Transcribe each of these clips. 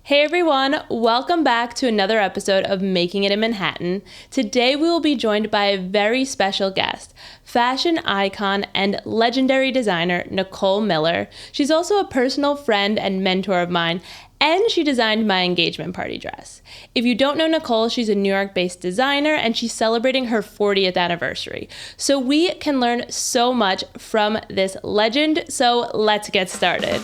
Hey everyone, welcome back to another episode of Making It in Manhattan. Today we will be joined by a very special guest, fashion icon and legendary designer Nicole Miller. She's also a personal friend and mentor of mine, and she designed my engagement party dress. If you don't know Nicole, she's a New York-based designer and she's celebrating her 40th anniversary. So we can learn so much from this legend, so let's get started.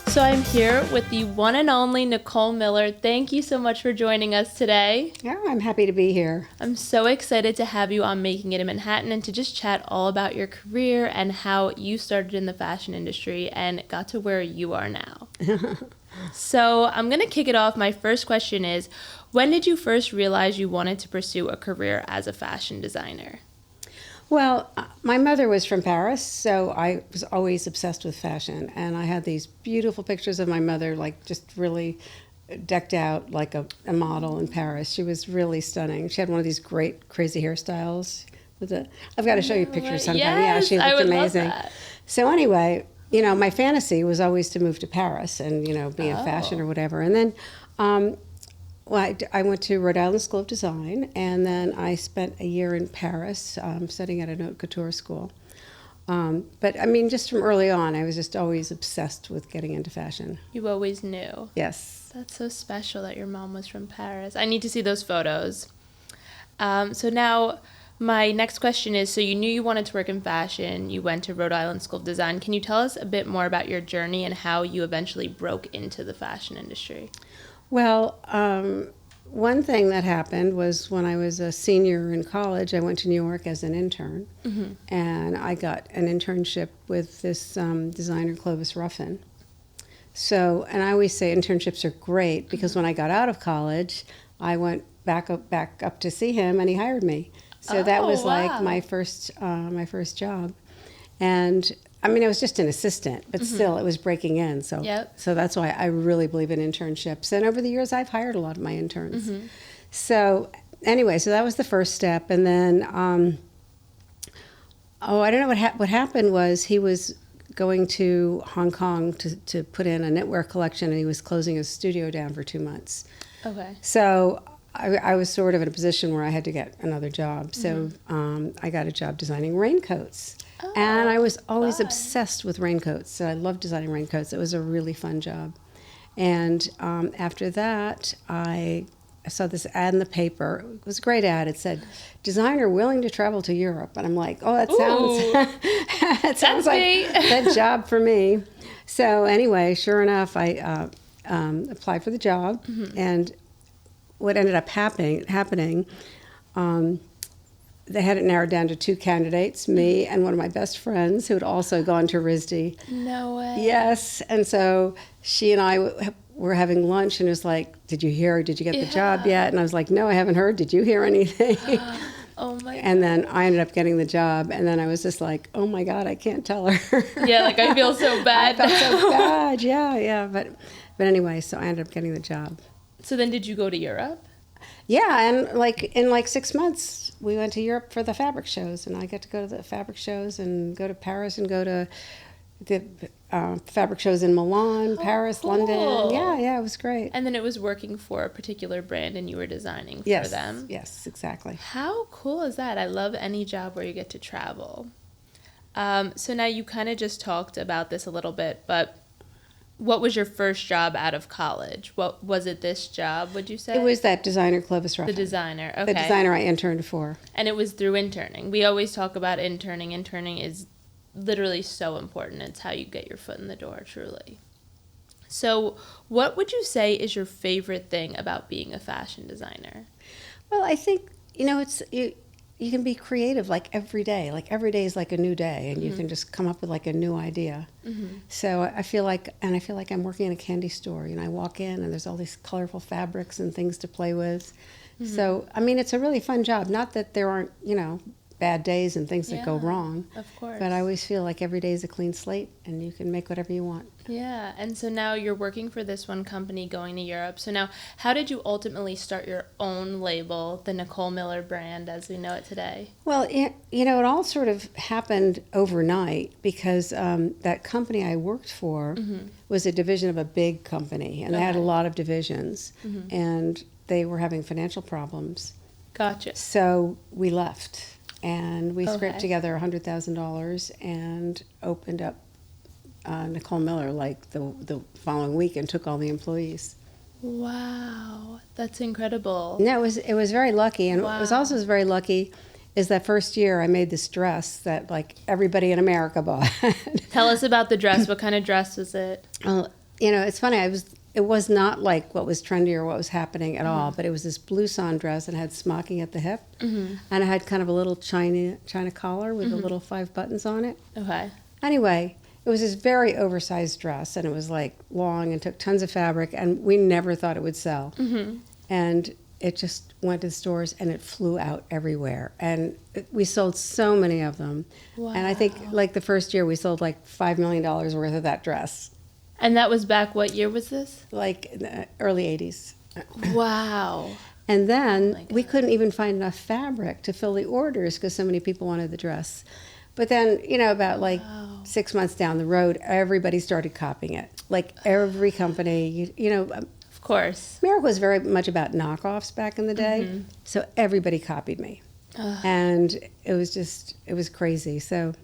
So I'm here with the one and only Nicole Miller. Thank you so much for joining us today. Yeah, I'm happy to be here. I'm so excited to have you on Making It in Manhattan and to just chat all about your career and how you started in the fashion industry and got to where you are now. So I'm going to kick it off. My first question is, when did you first realize you wanted to pursue a career as a fashion designer? Well, my mother was from Paris, so I was always obsessed with fashion. And I had these beautiful pictures of my mother, like just really decked out like a model in Paris. She was really stunning. She had one of these great, crazy hairstyles. I've got to show you pictures sometime. Yes, yeah, she looked amazing. Love that. So anyway, my fantasy was always to move to Paris and, be in fashion or whatever. And then I went to Rhode Island School of Design, and then I spent a year in Paris studying at a haute couture school. But just from early on, I was just always obsessed with getting into fashion. You always knew. Yes. That's so special that your mom was from Paris. I need to see those photos. So now my next question is, so you knew you wanted to work in fashion. You went to Rhode Island School of Design. Can you tell us a bit more about your journey and how you eventually broke into the fashion industry? Well, one thing that happened was when I was a senior in college, I went to New York as an intern, and I got an internship with this designer, Clovis Ruffin. So, and I always say internships are great because when I got out of college, I went back up to see him, and he hired me. So that was like my first job, and I was just an assistant, but still it was breaking in. So so that's why I really believe in internships. And over the years, I've hired a lot of my interns. So anyway, so that was the first step. And then, I don't know what happened was he was going to Hong Kong to put in a knitwear collection, and he was closing his studio down for 2 months. Okay. So I was sort of in a position where I had to get another job. So I got a job designing raincoats. And I was always obsessed with raincoats. So I loved designing raincoats. It was a really fun job. And after that, I saw this ad in the paper. It was a great ad. It said, "Designer willing to travel to Europe." And I'm like, oh, that sounds like that job for me. So anyway, sure enough, I applied for the job. And what ended up happening, they had it narrowed down to 2 candidates, me and one of my best friends who had also gone to RISD. No way. Yes, and so she and I were having lunch, and it was like, did you get the job yet? And I was like, no, I haven't heard. Did you hear anything? Oh my God. And then I ended up getting the job, and then I was just like, oh my God, I can't tell her. Yeah, like I feel so bad. I felt so bad, yeah. But anyway, so I ended up getting the job. So then did you go to Europe? Yeah, and in 6 months, we went to Europe for the fabric shows, and I got to go to the fabric shows and go to Paris and go to the fabric shows in Milan, Paris, London. Yeah, it was great. And then it was working for a particular brand and you were designing for them? Yes, exactly. How cool is that? I love any job where you get to travel. So now you kind of just talked about this a little bit, but what was your first job out of college? What was it, this job, would you say? It was that designer, Clovis Ruffin. The designer, okay. The designer I interned for. And it was through interning. We always talk about interning. Interning is literally so important. It's how you get your foot in the door, truly. So what would you say is your favorite thing about being a fashion designer? Well, I think, you can be creative every day. Every day is like a new day, and you can just come up with a new idea. So I feel like I'm working in a candy store. I walk in and there's all these colorful fabrics and things to play with. So, it's a really fun job. Not that there aren't, bad days and things that go Yeah, wrong. of course. But I always feel like every day is a clean slate and you can make whatever you want. Yeah, and so now you're working for this one company going to Europe. So now, how did you ultimately start your own label, the Nicole Miller brand as we know it today? Well, it all sort of happened overnight because that company I worked for was a division of a big company, and they had a lot of divisions, and they were having financial problems. Gotcha. So we left, and we scraped together $100,000 and opened up Nicole Miller like the following week and took all the employees. Wow, that's incredible. No, it was very lucky, and what was also very lucky is that first year I made this dress that like everybody in America bought. Tell us about the dress. What kind of dress was it? It's funny. It was not like what was trendy or what was happening at all, but it was this blouson dress and had smocking at the hip, and it had kind of a little China collar with the little 5 buttons on it. Okay. Anyway, it was this very oversized dress, and it was like long and took tons of fabric, and we never thought it would sell. And it just went to the stores, and it flew out everywhere. And we sold so many of them. Wow. And I think like the first year we sold like $5 million worth of that dress. And that was back, what year was this? Like in the early 80s. Wow. And then we couldn't even find enough fabric to fill the orders because so many people wanted the dress. But then, about like 6 months down the road, everybody started copying it. Like every company, Of course. America was very much about knockoffs back in the day. So everybody copied me. And it was crazy. So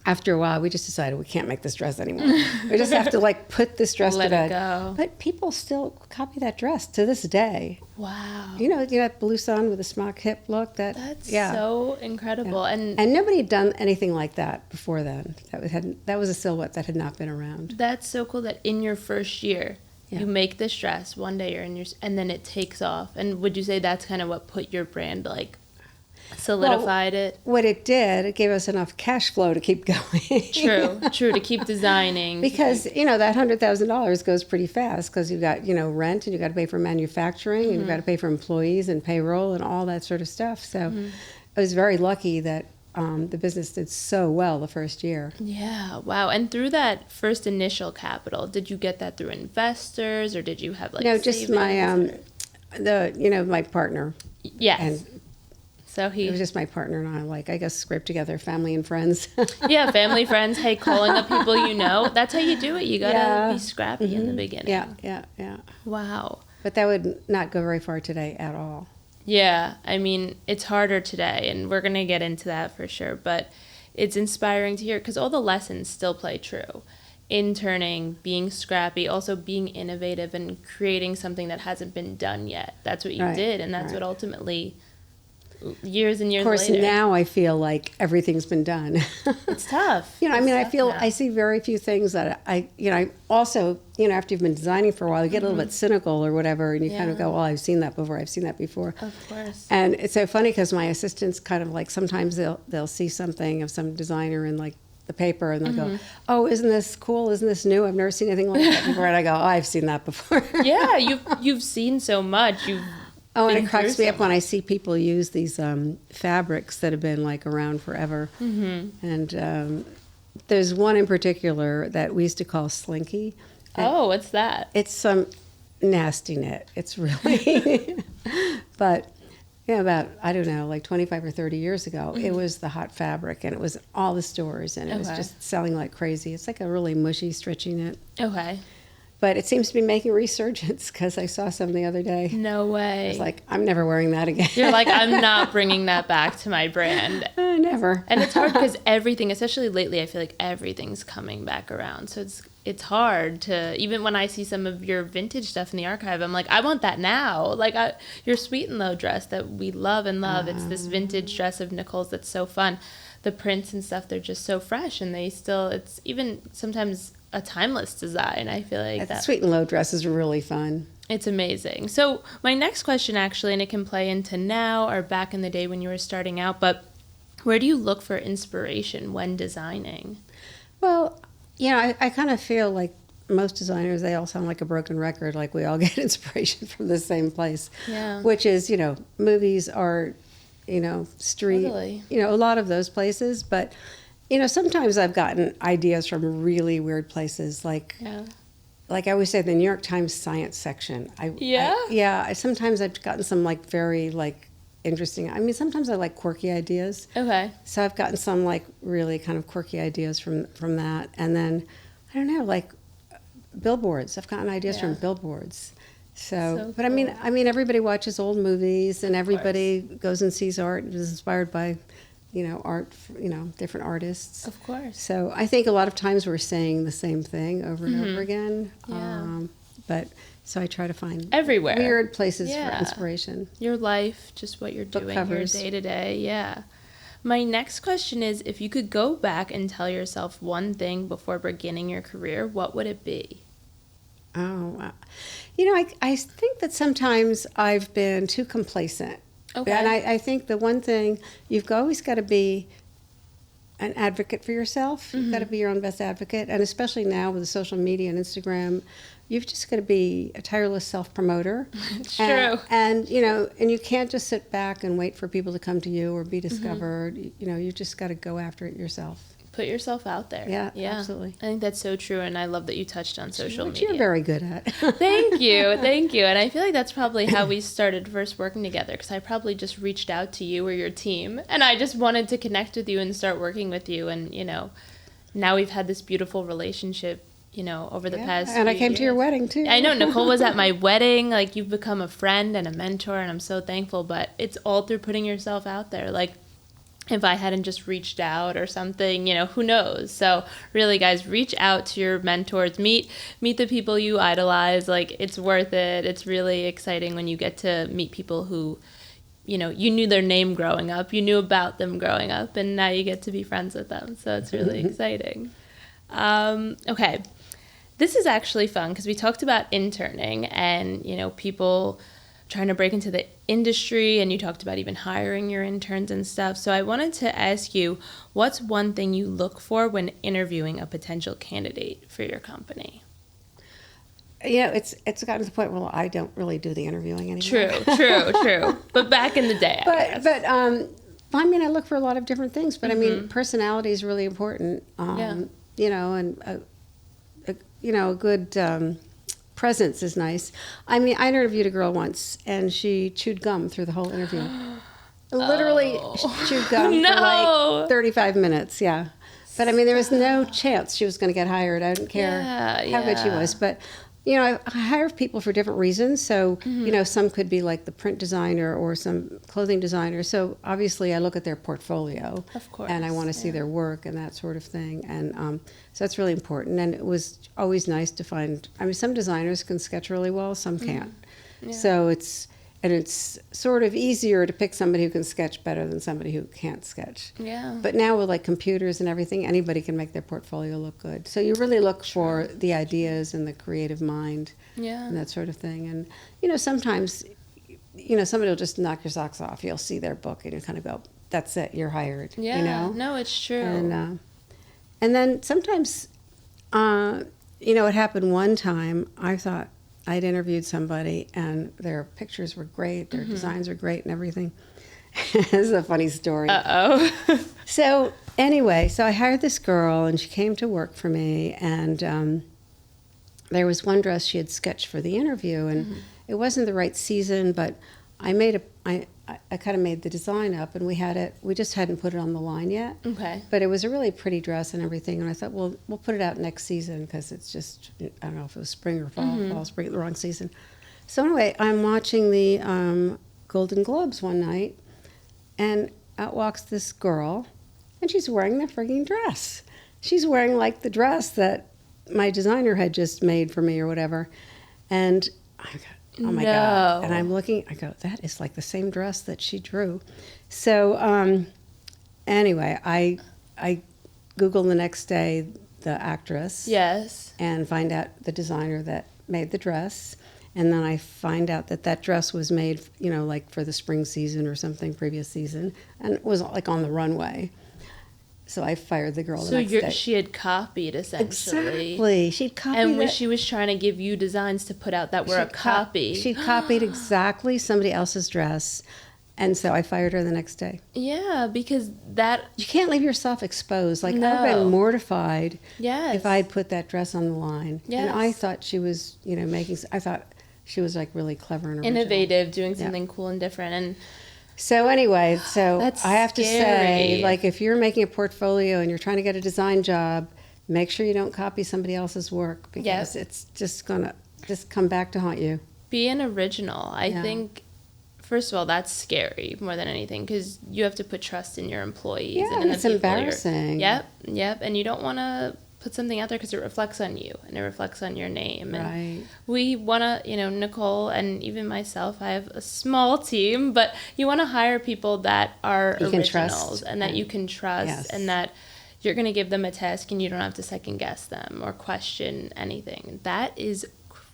after a while, we just decided we can't make this dress anymore. We just have to like put this dress to bed. Let it go. But people still copy that dress to this day. Wow. That blouson with a smock hip look. That's so incredible. Yeah. And nobody had done anything like that before then. That was a silhouette that had not been around. That's so cool that in your first year, you make this dress, one day you're and then it takes off. And would you say that's kind of what put your brand like solidified it? What it did, it gave us enough cash flow to keep going. True, to keep designing. Because, that $100,000 goes pretty fast because you've got, rent and you've got to pay for manufacturing and you've got to pay for employees and payroll and all that sort of stuff. So I was very lucky that the business did so well the first year. Yeah, wow. And through that first initial capital, did you get that through investors or did you have like just my partner. Yes. And it was just my partner and I guess scraped together family and friends. Yeah, family, friends. Hey, calling up people you know. That's how you do it. You gotta be scrappy in the beginning. Yeah. Wow. But that would not go very far today at all. Yeah, I mean, it's harder today, and we're gonna get into that for sure. But it's inspiring to hear because all the lessons still play true. Interning, being scrappy, also being innovative and creating something that hasn't been done yet. That's what you did, and that's what ultimately years and years later. Of course, now I feel like everything's been done. It's tough. I see very few things that I also, after you've been designing for a while, you get a little bit cynical or whatever, and you kind of go, well, I've seen that before, I've seen that before. Of course. And it's so funny because my assistants kind of like, sometimes they'll see something of some designer in like the paper and they'll go, oh, isn't this cool? Isn't this new? I've never seen anything like that before. And I go, oh, I've seen that before. Yeah, you've seen so much. And it cracks me up when I see people use these fabrics that have been like around forever. And there's one in particular that we used to call Slinky. Oh, what's that? It's some nasty knit. It's really, but about, I don't know, like 25 or 30 years ago, it was the hot fabric and it was all the stores and it was just selling like crazy. It's like a really mushy, stretchy knit. Okay. But it seems to be making a resurgence because I saw some the other day. No way. I was like, I'm never wearing that again. You're like, I'm not bringing that back to my brand. Never. And it's hard because everything, especially lately, I feel like everything's coming back around. So it's hard to, even when I see some of your vintage stuff in the archive, I'm like, I want that now. Like your Sweet and Low dress that we love and love. It's this vintage dress of Nicole's that's so fun. The prints and stuff, they're just so fresh and it's even sometimes a timeless design. I feel like that Sweet and Low dress is really fun. It's amazing. So my next question actually, and it can play into now or back in the day when you were starting out, but where do you look for inspiration when designing? Well, I kind of feel like most designers, they all sound like a broken record, like we all get inspiration from the same place. Yeah. Which is, movies, art, street, Totally. a lot of those places. But, sometimes I've gotten ideas from really weird places, like I always say, the New York Times science section. Sometimes I've gotten some like very like interesting. I mean, sometimes I like quirky ideas. Okay. So I've gotten some like really kind of quirky ideas from that, and then I don't know, like billboards. I've gotten ideas from billboards. So but cool. I mean, everybody watches old movies, and everybody goes and sees art and is inspired by, art, different artists. Of course. So I think a lot of times we're saying the same thing over and over again. Yeah. But so I try to find everywhere weird places for inspiration. Your life, just what you're doing, your day to day. Yeah. My next question is, if you could go back and tell yourself one thing before beginning your career, what would it be? Oh, I think that sometimes I've been too complacent. Okay. And I think the one thing, you've always got to be an advocate for yourself. You've got to be your own best advocate. And especially now with the social media and Instagram, you've just got to be a tireless self-promoter. It's true. And you can't just sit back and wait for people to come to you or be discovered. You just got to go after it yourself. Put yourself out there. Yeah, absolutely. I think that's so true, and I love that you touched on social media. Which you're very good at. Thank you. And I feel like that's probably how we started first working together, because I probably just reached out to you or your team, and I just wanted to connect with you and start working with you, and, now we've had this beautiful relationship, over the past And I came years. to your wedding, too. I know. Nicole was at my wedding. Like, you've become a friend and a mentor, and I'm so thankful, but it's all through putting yourself out there. Like, if I hadn't just reached out or something, who knows? So really, guys, reach out to your mentors, meet the people you idolize. Like, it's worth it. It's really exciting when you get to meet people who, you knew their name growing up, you knew about them growing up, and now you get to be friends with them. So it's really exciting. Okay. This is actually fun because we talked about interning and, people trying to break into the industry, and you talked about even hiring your interns and stuff. So I wanted to ask you, what's one thing you look for when interviewing a potential candidate for your company? It's gotten to the point where I don't really do the interviewing anymore. True. But back in the day, I guess. I look for a lot of different things, but personality is really important. And a good presence is nice. I interviewed a girl once, and she chewed gum through the whole interview. Literally chewed gum for like 35 minutes, yeah. But there was no chance she was going to get hired. I didn't care how good she was. But, I hire people for different reasons. So, some could be like the print designer or some clothing designer. So, obviously, I look at their portfolio. Of course. And I want to see their work and that sort of thing. And so that's really important. And it was always nice to find, some designers can sketch really well, some can't. Yeah. So it's sort of easier to pick somebody who can sketch better than somebody who can't sketch. Yeah. But now with like computers and everything, anybody can make their portfolio look good. So you really look for the ideas and the creative mind and that sort of thing. And, sometimes, somebody will just knock your socks off. You'll see their book and you kind of go, that's it, you're hired. Yeah, no, it's true. And then sometimes, it happened one time, I thought, I'd interviewed somebody, and their pictures were great, their designs were great and everything. This is a funny story. Uh-oh. So anyway, I hired this girl, and she came to work for me, and there was one dress she had sketched for the interview, and it wasn't the right season, but I kind of made the design up, and we just hadn't put it on the line yet. Okay. But it was a really pretty dress and everything, and I thought, well, we'll put it out next season because it's just, I don't know if it was spring or fall, spring, the wrong season. So anyway, I'm watching the Golden Globes one night, and out walks this girl, and she's wearing the frigging dress. She's wearing like the dress that my designer had just made for me or whatever, and I got, oh my God. And I'm looking, I go, that is like the same dress that she drew. So anyway, I Google the next day the actress. Yes. And find out the designer that made the dress. And then I find out that dress was made, like for the spring season or something, previous season. And it was like on the runway. So I fired the girl the next day. She had copied, essentially. Exactly. She'd copied And she was trying to give you designs to put out that were a copy. She'd copied exactly somebody else's dress And so I fired her the next day. Yeah, because that... You can't leave yourself exposed. Like, No. I've been mortified Yes. if I'd put that dress on the line. Yes. And I thought she was, I thought she was, like, really clever and original. Innovative, doing something cool and different. And so anyway, That's I have to scary. say, like, if you're making a portfolio and you're trying to get a design job, make sure you don't copy somebody else's work, because it's just going to just come back to haunt you. Be an original. I think... First of all, that's scary more than anything, because you have to put trust in your employees and in the it's people embarrassing. Yep. And you don't want to put something out there because it reflects on you and it reflects on your name. And Right. we want to, Nicole and even myself, I have a small team, but you want to hire people that are You originals can trust. and that you can trust and that you're going to give them a task and you don't have to second guess them or question anything. That is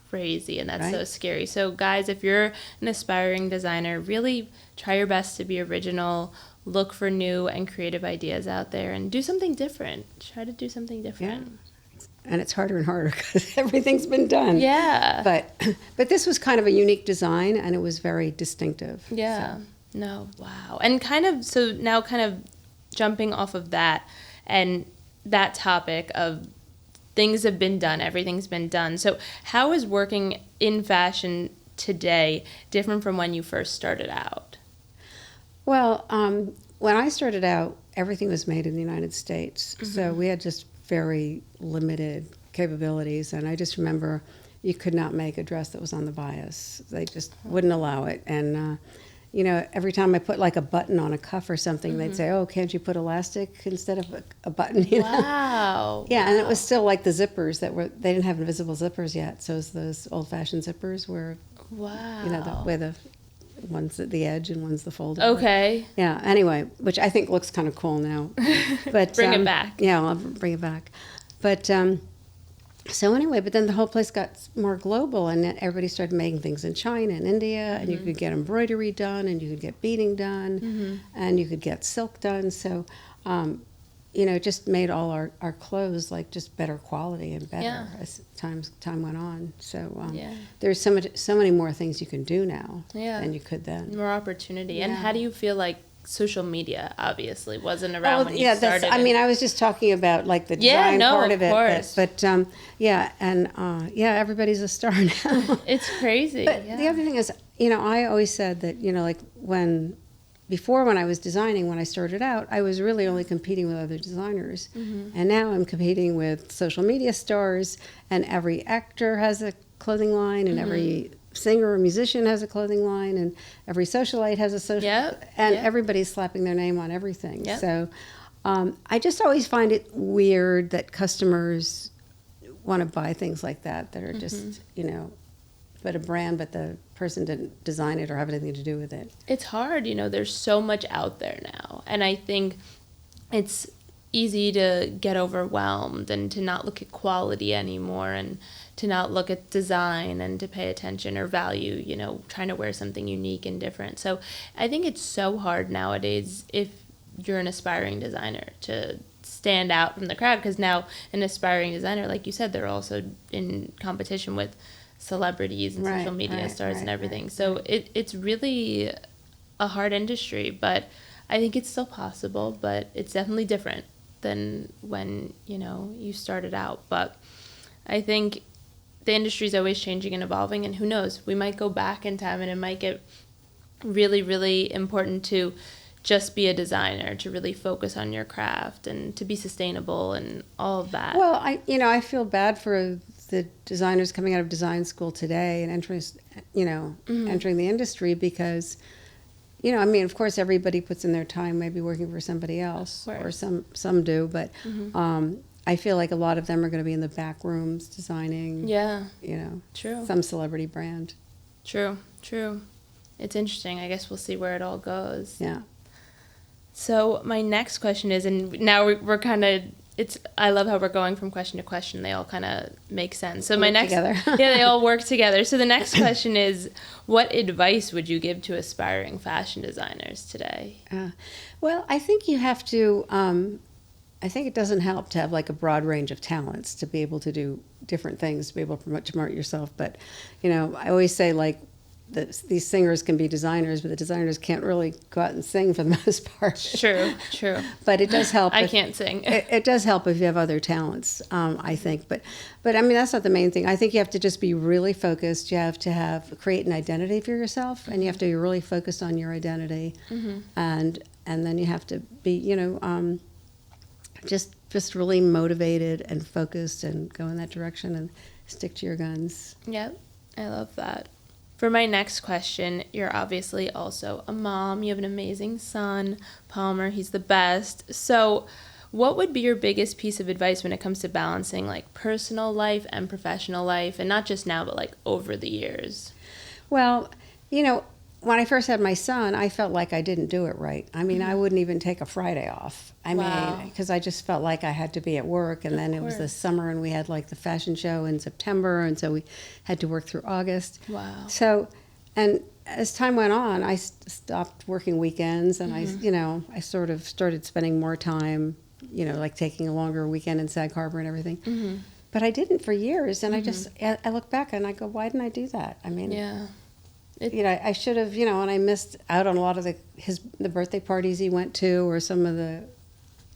crazy, and that's so scary. So guys, if you're an aspiring designer, really try your best to be original, look for new and creative ideas out there, and do something different. Try to do something different. And it's harder and harder because everything's been done. Yeah. But this was kind of a unique design, and it was very distinctive. Yeah. So. No. Wow. And now jumping off of that and that topic of things have been done, everything's been done. So how is working in fashion today different from when you first started out? Well, when I started out, everything was made in the United States. Mm-hmm. So we had just very limited capabilities. And I just remember you could not make a dress that was on the bias. They just wouldn't allow it. And, every time I put like a button on a cuff or something, they'd say, oh, can't you put elastic instead of a button? Wow. Yeah, and it was still like the zippers they didn't have invisible zippers yet. So it was those old-fashioned zippers where, where the one's at the edge and one's the fold. Okay. Yeah, anyway, which I think looks kind of cool now. But bring it back. Yeah, I'll bring it back. But so anyway, but then the whole place got more global, and everybody started making things in China and India, and you could get embroidery done, and you could get beading done, and you could get silk done. So, it just made all our clothes like just better quality and better as time went on. So there's so many more things you can do now than you could then. More opportunity. Yeah. And how do you feel like social media obviously wasn't around when you started? I was just talking about like the design part of it. Course. But everybody's a star now. It's crazy. But the other thing is, I always said that, like when I was designing, when I started out, I was really only competing with other designers. Mm-hmm. And now I'm competing with social media stars, and every actor has a clothing line, and every singer or musician has a clothing line, and every socialite has a social, everybody's slapping their name on everything. Yep. So I just always find it weird that customers want to buy things like that are just, but a brand, but the person didn't design it or have anything to do with it. It's hard, there's so much out there now, and I think it's easy to get overwhelmed and to not look at quality anymore, and to not look at design and to pay attention or value, trying to wear something unique and different. So I think it's so hard nowadays if you're an aspiring designer to stand out from the crowd, because now an aspiring designer, like you said, they're also in competition with celebrities and social media stars and everything. So it's really a hard industry, but I think it's still possible, but it's definitely different than when, you started out. But I think the industry is always changing and evolving, and who knows, we might go back in time and it might get really, really important to just be a designer, to really focus on your craft and to be sustainable and all of that. Well, I feel bad for the designers coming out of design school today and entering the industry, because, of course everybody puts in their time maybe working for somebody else, or some do, but I feel like a lot of them are going to be in the back rooms designing, True. some celebrity brand. True. It's interesting. I guess we'll see where it all goes. Yeah. So my next question is, and now we're kind of, I love how we're going from question to question. They all kind of make sense. So they all work together. So the next question is, what advice would you give to aspiring fashion designers today? Well, I think you have to, I think it doesn't help to have like a broad range of talents to be able to do different things, to be able to promote yourself. But, I always say, like, these singers can be designers, but the designers can't really go out and sing for the most part. True. But it does help. I can't sing. It does help if you have other talents, I think. But I mean, that's not the main thing. I think you have to just be really focused. You have to create an identity for yourself, and you have to be really focused on your identity. And then you have to be, just really motivated and focused and go in that direction and stick to your guns. Yep, I love that. For my next question, you're obviously also a mom. You have an amazing son, Palmer. He's the best. So what would be your biggest piece of advice when it comes to balancing like personal life and professional life, and not just now, but like over the years? Well, when I first had my son, I felt like I didn't do it right. I mean, I wouldn't even take a Friday off. Wow. Because I just felt like I had to be at work. And then it was the summer, and we had like the fashion show in September, and so we had to work through August. Wow. So, and as time went on, I stopped working weekends, and I sort of started spending more time, like taking a longer weekend in Sag Harbor and everything. But I didn't for years, and I look back and I go, why didn't I do that? I mean, yeah. I should have, and I missed out on a lot of the birthday parties he went to, or some of the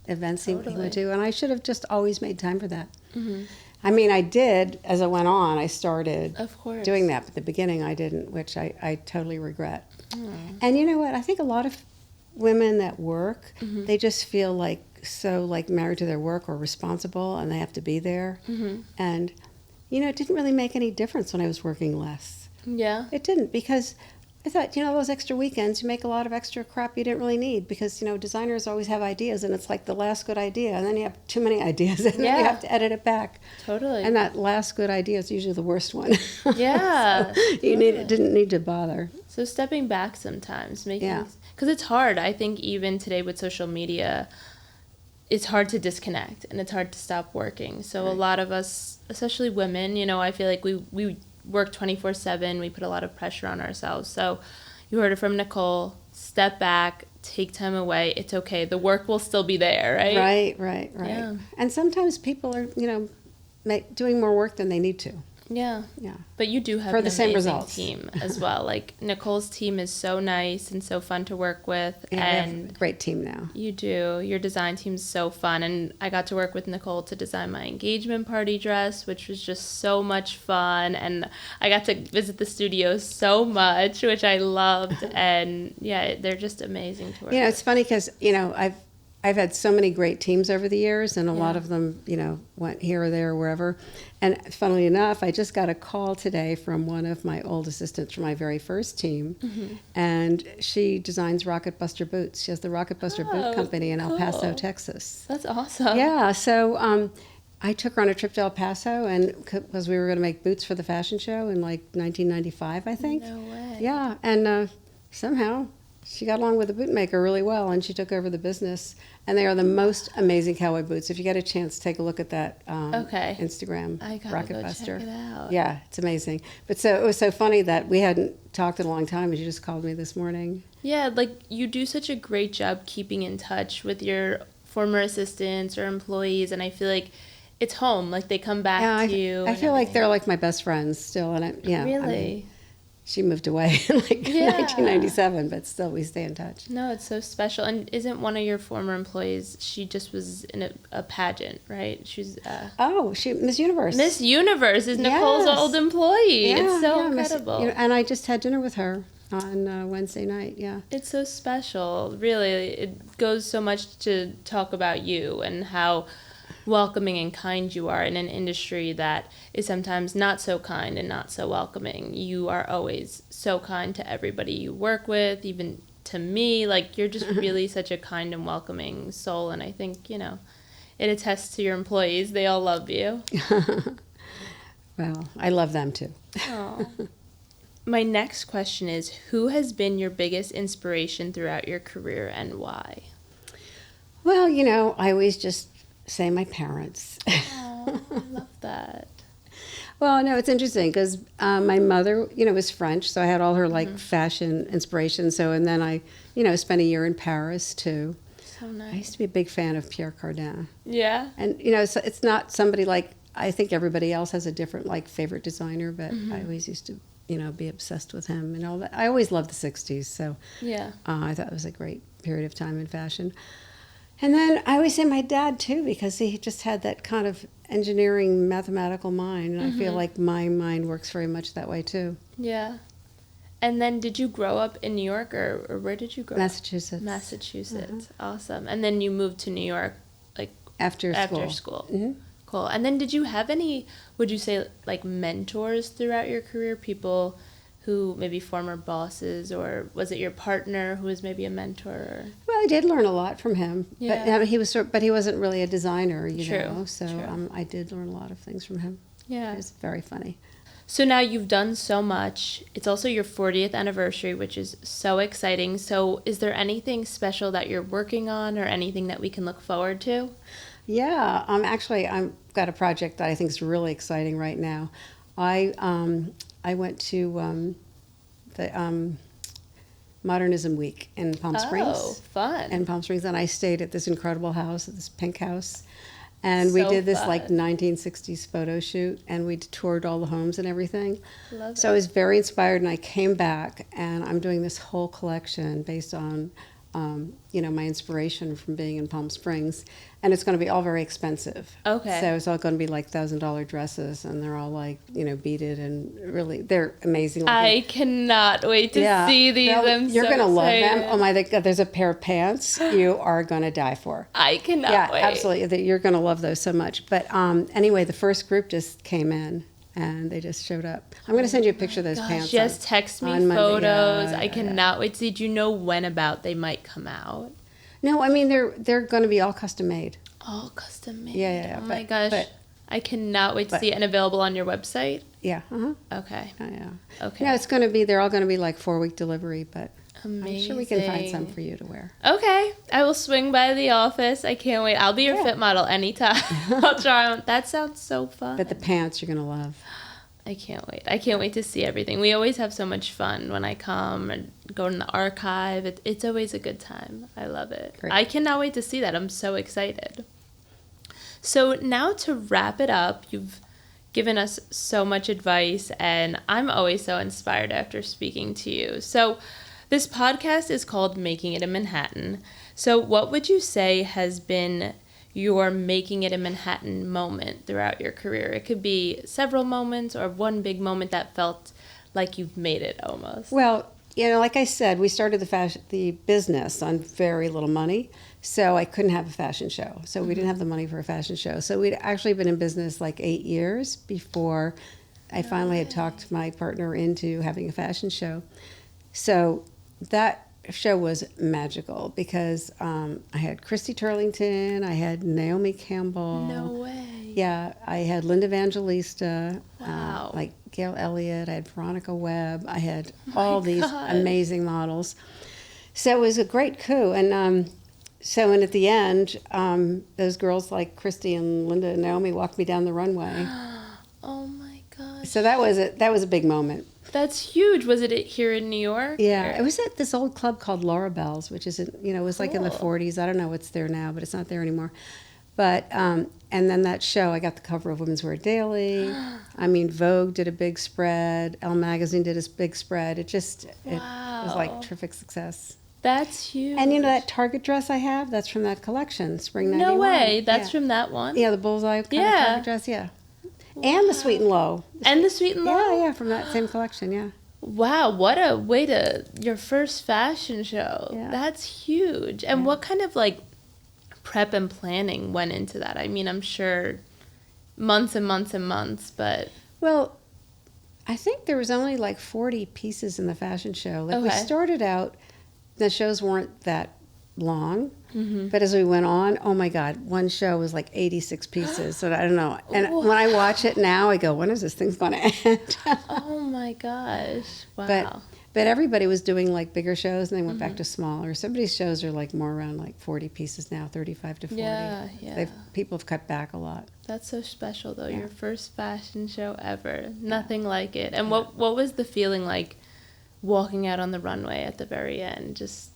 events he went to, and I should have just always made time for that. I mean, I did as I went on. I started doing that, but at the beginning I didn't, which I totally regret. And you know what? I think a lot of women that work, they just feel like married to their work or responsible, and they have to be there. And it didn't really make any difference when I was working less. Yeah. It didn't, because I thought, those extra weekends, you make a lot of extra crap you didn't really need, because, designers always have ideas, and it's like the last good idea, and then you have too many ideas, and then you have to edit it back. Totally. And that last good idea is usually the worst one. Yeah. So didn't need to bother. So stepping back sometimes, because it's hard. I think even today with social media, it's hard to disconnect, and it's hard to stop working. So a lot of us, especially women, I feel like we work 24/7. We put a lot of pressure on ourselves. So you heard it from Nicole. Step back, take time away. It's okay. The work will still be there, right? Right. Yeah. And sometimes people are, doing more work than they need to. Yeah. But you do have for an the same amazing results. team as well. Like Nicole's team is so nice and so fun to work with. Yeah, and we have a great team now. You do. Your design team's so fun. And I got to work with Nicole to design my engagement party dress, which was just so much fun. And I got to visit the studio so much, which I loved. And yeah, they're just amazing to work with. It's funny because, I've had so many great teams over the years, and a lot of them, went here or there or wherever. And funnily enough, I just got a call today from one of my old assistants from my very first team, and she designs Rocket Buster boots. She has the Rocket Buster boot company in El Paso, Texas. That's awesome. Yeah, so I took her on a trip to El Paso, and because we were going to make boots for the fashion show in like 1995, I think. No way. Yeah, and somehow she got along with the bootmaker really well, and she took over the business. And they are the most amazing cowboy boots. If you get a chance, take a look at that Instagram, I gotta Rocket go Buster. check it out. Yeah, it's amazing. But so it was so funny that we hadn't talked in a long time, and she just called me this morning. Yeah, like you do such a great job keeping in touch with your former assistants or employees, and I feel like it's home. Like they come back to you. I feel like they're like my best friends still, and Really. I mean, she moved away in like 1997, but still we stay in touch. No, it's so special. And isn't one of your former employees, she just was in a pageant, right? She's Miss Universe. Miss Universe is Nicole's old employee. Yeah, it's so incredible. And I just had dinner with her on Wednesday night. Yeah, it's so special. Really, it goes so much to talk about you and how welcoming and kind you are in an industry that is sometimes not so kind and not so welcoming. You are always so kind to everybody you work with, even to me. Like, you're just really such a kind and welcoming soul, and I think, it attests to your employees. They all love you. Well, I love them too. Aww. My next question is, who has been your biggest inspiration throughout your career and why? Well, I always just say my parents. Oh, I love that. Well, no, it's interesting because my mother, was French, so I had all her fashion inspiration. So, and then I, spent a year in Paris too. So nice. I used to be a big fan of Pierre Cardin. Yeah. And so it's not somebody like, I think everybody else has a different favorite designer, but I always used to be obsessed with him and all that. I always loved the 60s, so Yeah. I thought it was a great period of time in fashion. And then I always say my dad, too, because he just had that kind of engineering, mathematical mind, and I feel like my mind works very much that way, too. Yeah. And then did you grow up in New York, or where did you grow Massachusetts. up? Massachusetts. Awesome. And then you moved to New York, like, After school. Mm-hmm. Cool. And then did you have any, would you say, like, mentors throughout your career? People who maybe former bosses, or was it your partner who was maybe a mentor? Or? Well, I did learn a lot from him, Yeah. but he wasn't really a designer, you know. So True. I did learn a lot of things from him. Yeah. It was very funny. So now you've done so much. It's also your 40th anniversary, which is so exciting. So is there anything special that you're working on, or anything that we can look forward to? Yeah, actually, I've got a project that I think is really exciting right now. I went to the Modernism Week in Palm Springs. Oh, fun. In Palm Springs, and I stayed at this incredible house, this pink house. And we So did this fun. like 1960s photo shoot, and we toured all the homes and everything. Love So I was very inspired, and I came back, and I'm doing this whole collection based on, my inspiration from being in Palm Springs. And it's going to be all very expensive. Okay. So it's all going to be like $1,000 dresses, and they're all like, beaded, and really, they're amazing looking. I cannot wait to see these. You're going to love them. excited. Oh my God, there's a pair of pants you are going to die for. I cannot Yeah, wait. absolutely. You're going to love those so much. But anyway, the first group just came in, and they just showed up. I'm going to send you a picture of those pants. Just text me on Monday. photos. Yeah, I cannot wait to see. Do you know when about they might come out? No, I mean, they're going to be all custom made. All custom made. Yeah. Oh my gosh. I cannot wait to see it. And available on your website? Yeah. Uh-huh. Okay. Yeah. Okay. Yeah, they're all going to be like 4-week delivery, but Amazing. I'm sure we can find some for you to wear. Okay. I will swing by the office. I can't wait. I'll be your fit model anytime. I'll try on. That sounds so fun. But the pants you're going to love. I can't wait. I can't wait to see everything. We always have so much fun when I come and go in the archive. It's always a good time. I love it. Great. I cannot wait to see that. I'm so excited. So now to wrap it up, you've given us so much advice, and I'm always so inspired after speaking to you. So this podcast is called Making It in Manhattan. So what would you say has been your making it in Manhattan moment throughout your career? It could be several moments or one big moment that felt like you've made it almost. Well, like I said, we started the business on very little money, so I couldn't have a fashion show. So we didn't have the money for a fashion show. So we'd actually been in business like 8 years before I finally had talked my partner into having a fashion show. So that show was magical because I had Christy Turlington, I had Naomi Campbell. No way. Yeah, I had Linda Evangelista, Wow. like Gail Elliott, I had Veronica Webb, I had all these amazing models. So it was a great coup. And and at the end, those girls like Christy and Linda and Naomi walked me down the runway. Oh my gosh. So that was a big moment. That's huge. Was it here in New York? Yeah, or? it was at this old club called Laura Bell's, which is, it was like in the Cool. 40s. I don't know what's there now, but it's not there anymore. But, and then that show, I got the cover of Women's Wear Daily. I mean, Vogue did a big spread. Elle Magazine did a big spread. It was like terrific success. That's huge. And that Target dress I have, that's from that collection, Spring 91. No way. That's Yeah. from that one? Yeah, the bullseye kind Yeah. of Target dress, yeah. And the Sweet and Low. And the Sweet and Low? Yeah, from that same collection, yeah. Wow, what a way your first fashion show. Yeah. That's huge. And what kind of prep and planning went into that? I mean, I'm sure months and months and months, but Well, I think there was only like 40 pieces in the fashion show. Like we Okay. started out, the shows weren't that long, Mm-hmm. but as we went on, oh my God, one show was like 86 pieces. So I don't know. And when I watch it now, I go, when is this thing going to end? oh my gosh. Wow. But everybody was doing like bigger shows, and they went back to smaller. Some of these shows are like more around like 40 pieces now, 35 to 40. Yeah. People have cut back a lot. That's so special, though. Yeah. Your first fashion show ever. Nothing like it. And what was the feeling like walking out on the runway at the very end? Just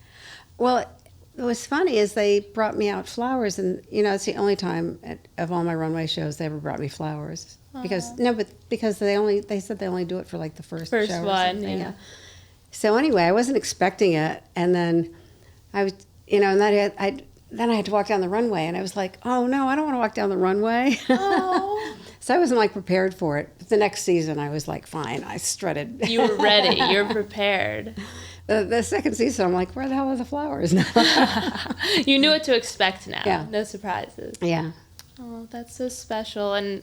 Well, what was funny is they brought me out flowers, and it's the only time of all my runway shows they ever brought me flowers. Because they said they only do it for like the first show or one, something. yeah. So anyway, I wasn't expecting it, and then I was, and then I had to walk down the runway, and I was like, oh no, I don't want to walk down the runway. Oh. So I wasn't like prepared for it. But the next season, I was like, fine, I strutted. You were ready. You're prepared. The second season, I'm like, where the hell are the flowers now? You knew what to expect now. Yeah. No surprises. Yeah. Oh, that's so special and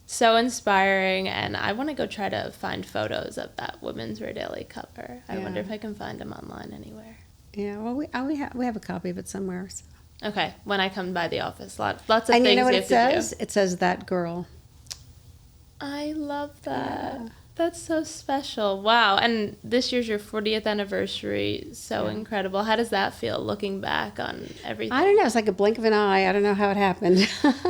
so inspiring. And I want to go try to find photos of that Women's Wear Daily cover. I wonder if I can find them online anywhere. Yeah, well, we have a copy of it somewhere. So. Okay, when I come by the office. Lots of and things you know what you it have says? to do. It says That Girl. I love that. Yeah. That's so special. Wow. And this year's your 40th anniversary. So incredible. How does that feel looking back on everything? I don't know. It's like a blink of an eye. I don't know how it happened.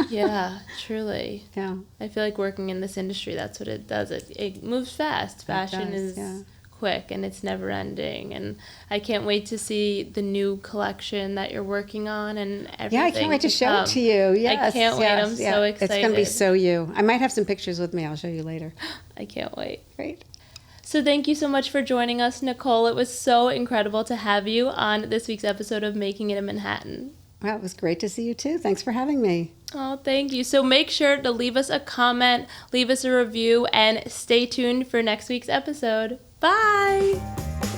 Yeah, truly. Yeah. I feel like working in this industry, that's what it does. It moves fast. Fashion is quick and it's never ending. And I can't wait to see the new collection that you're working on and everything. Yeah, I can't wait to show it to you. Yes, I can't wait. I'm so excited. It's going to be so you. I might have some pictures with me. I'll show you later. I can't wait. Great. So thank you so much for joining us, Nicole. It was so incredible to have you on this week's episode of Making It in Manhattan. Well, it was great to see you too. Thanks for having me. Oh, thank you. So make sure to leave us a comment, leave us a review, and stay tuned for next week's episode. Bye!